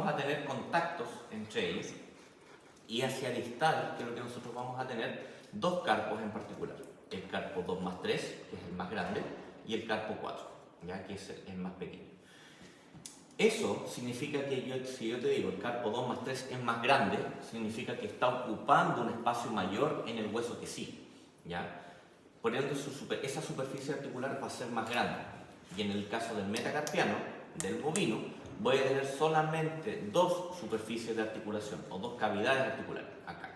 a tener contactos entre ellos, y hacia distal creo que nosotros vamos a tener dos carpos en particular, el carpo 2 más 3, que es el más grande, y el carpo 4, ¿ya? Que es el más pequeño. Eso significa que si yo te digo el carpo 2 más 3 es más grande, significa que está ocupando un espacio mayor en el hueso que sí, ¿ya? Por ende, esa superficie articular va a ser más grande. Y en el caso del metacarpiano, del bovino, voy a tener solamente dos superficies de articulación, o dos cavidades articulares, acá,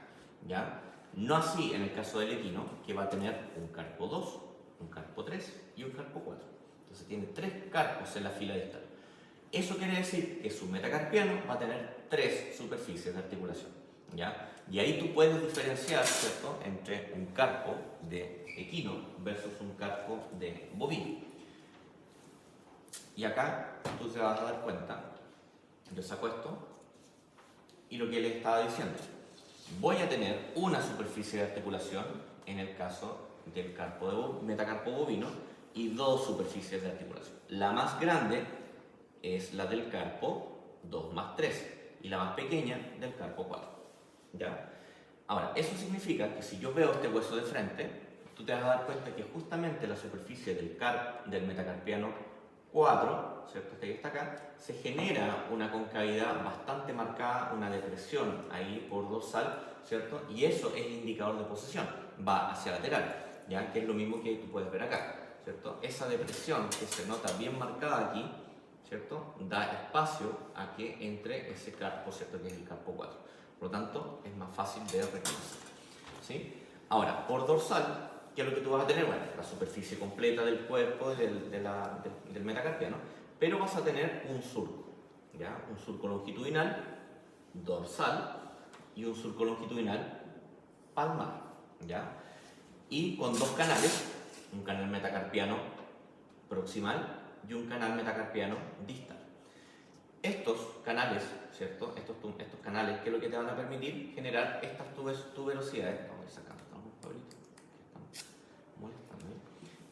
¿ya? No así en el caso del equino, que va a tener un carpo 2, un carpo 3 y un carpo 4. Entonces tiene tres carpos en la fila distal. Eso quiere decir que su metacarpiano va a tener tres superficies de articulación, ¿ya? Y ahí tú puedes diferenciar, ¿cierto?, entre un carpo de equino versus un carpo de bovino. Y acá tú te vas a dar cuenta, yo saco esto, y lo que les estaba diciendo, voy a tener una superficie de articulación en el caso del metacarpo bovino y dos superficies de articulación. La más grande es la del carpo 2 más 3 y la más pequeña del carpo 4, ¿ya? Ahora, eso significa que si yo veo este hueso de frente, tú te vas a dar cuenta que justamente la superficie del metacarpiano 4, ¿cierto?, que está acá, se genera una concavidad bastante marcada, una depresión ahí por dorsal, ¿cierto? Y eso es el indicador de posición, va hacia lateral, ¿ya? Que es lo mismo que tú puedes ver acá, ¿cierto? Esa depresión que se nota bien marcada aquí, ¿cierto?, da espacio a que entre ese carpo, ¿cierto?, que es el carpo 4. Por lo tanto, es más fácil de reconocer, ¿sí? Ahora, por dorsal, ¿qué es lo que tú vas a tener? Bueno, la superficie completa del cuerpo del metacarpiano, pero vas a tener un surco, ¿ya? Un surco longitudinal dorsal y un surco longitudinal palmar, ¿ya? Y con dos canales, un canal metacarpiano proximal y un canal metacarpiano distal. Estos canales, ¿cierto? Estos canales, ¿qué es lo que te van a permitir? Generar estas tuberosidades. Vamos a ir sacando, molestando.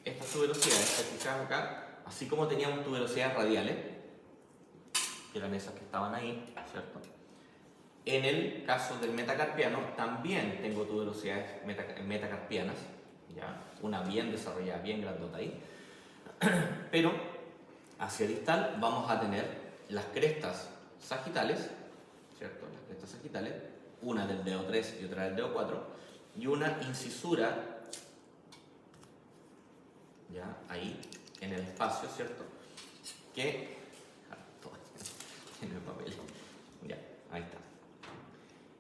Estas tuberosidades que fijan acá, así como teníamos tuberosidades radiales, que eran esas que estaban ahí, ¿cierto? En el caso del metacarpiano también tengo tuberosidades metacarpianas, ¿ya? Una bien desarrollada, bien grandota ahí, pero hacia distal vamos a tener las crestas sagitales, ¿cierto? Las crestas sagitales, una del dedo 3 y otra del dedo 4, y una incisura, ya ahí, en el espacio, ¿cierto? Que... en el papel. Ya, ahí está.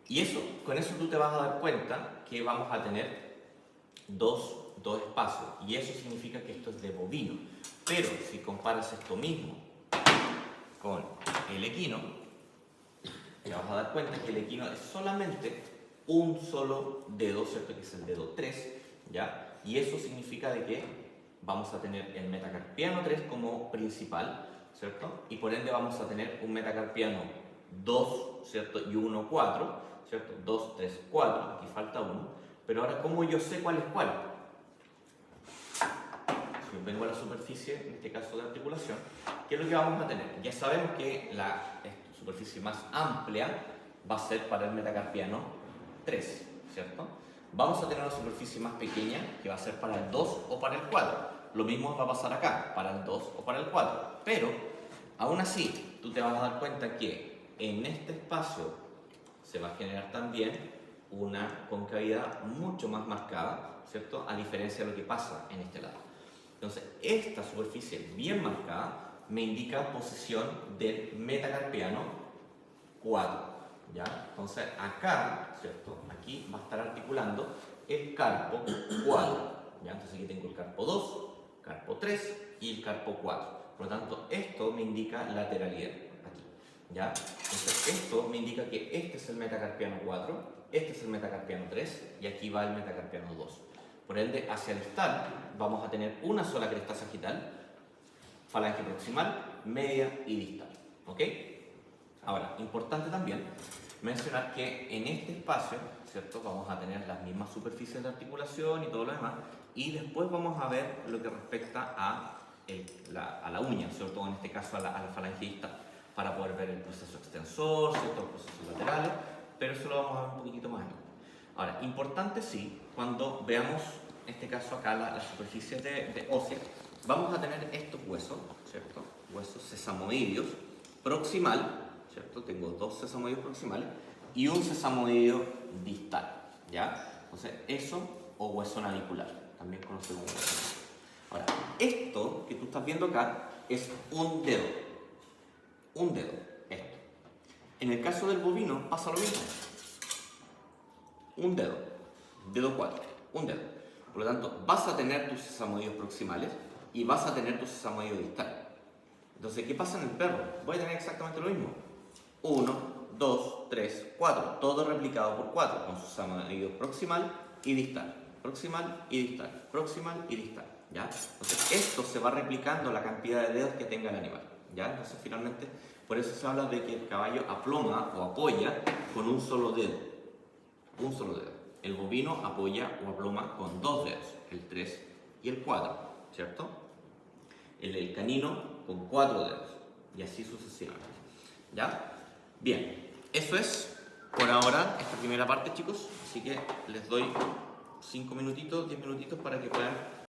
Y eso, con eso tú te vas a dar cuenta que vamos a tener dos espacios, y eso significa que esto es de bovino. Pero si comparas esto mismo con el equino, te vas a dar cuenta que el equino es solamente un solo dedo, ¿cierto?, que es el dedo 3, ¿ya? Y eso significa de que vamos a tener el metacarpiano 3 como principal, ¿cierto? Y por ende vamos a tener un metacarpiano 2, ¿cierto? Y 1, 4, ¿cierto? 2, 3, 4, aquí falta 1. Pero ahora, ¿cómo yo sé cuál es cuál? Si yo vengo a la superficie, en este caso de articulación, ¿qué es lo que vamos a tener? Ya sabemos que la superficie más amplia va a ser para el metacarpiano 3, ¿cierto? Vamos a tener una superficie más pequeña que va a ser para el 2 o para el 4. Lo mismo va a pasar acá, para el 2 o para el 4. Pero, aún así, tú te vas a dar cuenta que en este espacio se va a generar también una concavidad mucho más marcada, ¿cierto? A diferencia de lo que pasa en este lado. Entonces, esta superficie bien marcada me indica posición del metacarpiano 4, ¿ya? Entonces, acá, ¿cierto? Aquí va a estar articulando el carpo 4, ¿ya? Entonces, aquí tengo el carpo 2, carpo 3 y el carpo 4. Por lo tanto, esto me indica lateralidad, aquí, ¿ya? Entonces, esto me indica que este es el metacarpiano 4, este es el metacarpiano 3 y aquí va el metacarpiano 2. Por ende, hacia el distal vamos a tener una sola cresta sagital, falange proximal, media y distal, ¿ok? Ahora, importante también mencionar que en este espacio, ¿cierto?, vamos a tener las mismas superficies de articulación y todo lo demás, y después vamos a ver lo que respecta a la uña, sobre todo en este caso a la falange distal. para poder ver el proceso extensor, ciertos procesos laterales, pero eso lo vamos a ver un poquitito más adelante. Ahora, importante sí, cuando veamos, en este caso acá, la superficie de ósea, vamos a tener estos huesos, ¿cierto? Huesos sesamoideos proximal, ¿cierto? Tengo dos sesamoideos proximales y un sesamoideo distal, ¿ya? Entonces, eso o hueso navicular, también conocido como hueso navicular. Ahora, esto que tú estás viendo acá es un dedo, esto. En el caso del bovino pasa lo mismo, un dedo 4, un dedo. Por lo tanto, vas a tener tus sesamoideos proximales y vas a tener tu sesamoideo distal. Entonces, ¿qué pasa en el perro? Voy a tener exactamente lo mismo. 1, 2, 3, 4, todo replicado por 4, con su sesamoideo proximal y distal, proximal y distal, proximal y distal, ¿ya? Entonces, esto se va replicando la cantidad de dedos que tenga el animal, ¿ya? Entonces, finalmente, por eso se habla de que el caballo aploma o apoya con un solo dedo, un solo dedo. El bovino apoya o aploma con dos dedos, el 3 y el 4, ¿cierto? El canino con 4 dedos, y así sucesivamente, ¿ya? Bien, eso es por ahora esta primera parte, chicos, así que les doy 5 minutitos, 10 minutitos para que puedan